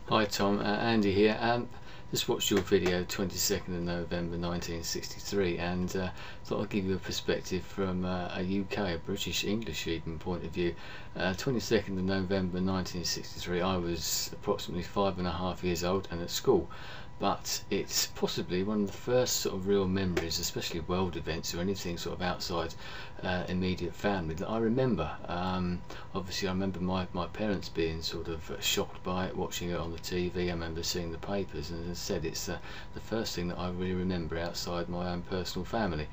Hi Tom, Andy here. Just watched your video 22nd of November 1963 and thought I'd give you a perspective from a UK, a British English even point of view. 22nd of November 1963, I was approximately 5.5 years old and at school, but it's possibly one of the first sort of real memories, especially world events or anything sort of outside immediate family, that I remember. Obviously I remember my parents being sort of shocked by it, watching it on the TV. I remember seeing the papers, and as I said, it's the first thing that I really remember outside my own personal family.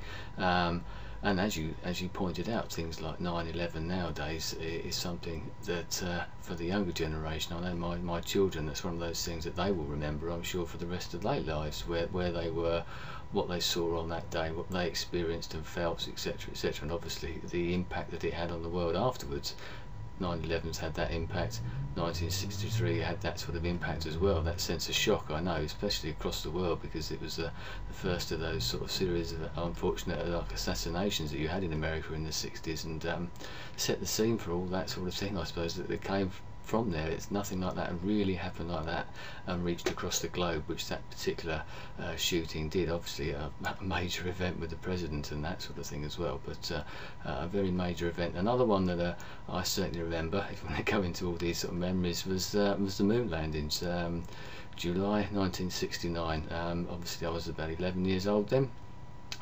And as you pointed out, things like 9/11 nowadays is something that for the younger generation, I know my children, that's one of those things that they will remember, I'm sure, for the rest of their lives, where they were, what they saw on that day, what they experienced and felt, etc., etc., and obviously the impact that it had on the world afterwards. 9/11's had that impact, 1963 had that sort of impact as well, that sense of shock, I know, especially across the world, because it was the first of those sort of series of unfortunate assassinations that you had in America in the 60s, and set the scene for all that sort of thing, I suppose, that came from there. It's nothing like that really happened like that and reached across the globe, which that particular shooting did. Obviously a major event with the president and that sort of thing as well, but a very major event. Another one that I certainly remember, if you want to go into all these sort of memories, was the moon landings, July 1969. Obviously I was about 11 years old then,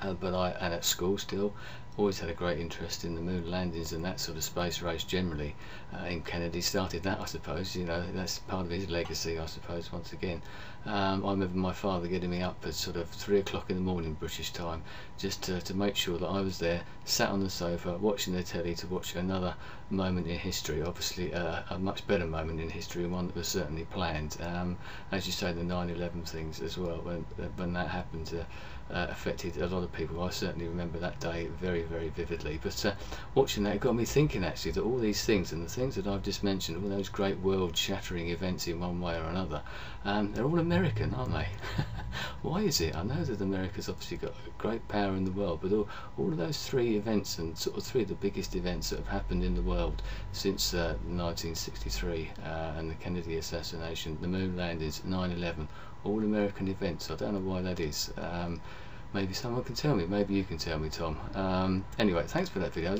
but and at school still, always had a great interest in the moon landings and that sort of space race generally. And Kennedy started that, I suppose, you know, that's part of his legacy, I suppose, once again. I remember my father getting me up at sort of 3 o'clock in the morning British time, just to make sure that I was there, sat on the sofa watching the telly, to watch another moment in history, obviously a much better moment in history, and one that was certainly planned. As you say, the 9/11 things as well, when that happened, affected a lot of people. I certainly remember that day very, very vividly. But watching that, it got me thinking actually that all these things, and the things that I've just mentioned, all those great world-shattering events in one way or another, they're all American, aren't they? Why is it? I know that America's obviously got great power in the world, but all of those three events, and sort of three of the biggest events that have happened in the world since 1963 and the Kennedy assassination, the moon landings, 9/11, all American events. I don't know why that is. Maybe someone can tell me, maybe you can tell me, Tom. Anyway, thanks for that video. I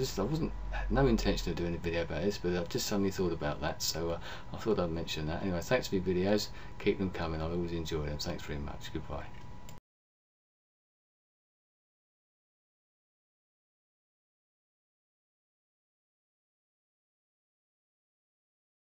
had no intention of doing a video about this, but I've just suddenly thought about that, so I thought I'd mention that. Anyway, thanks for your videos, keep them coming, I always enjoy them. Thanks very much, goodbye.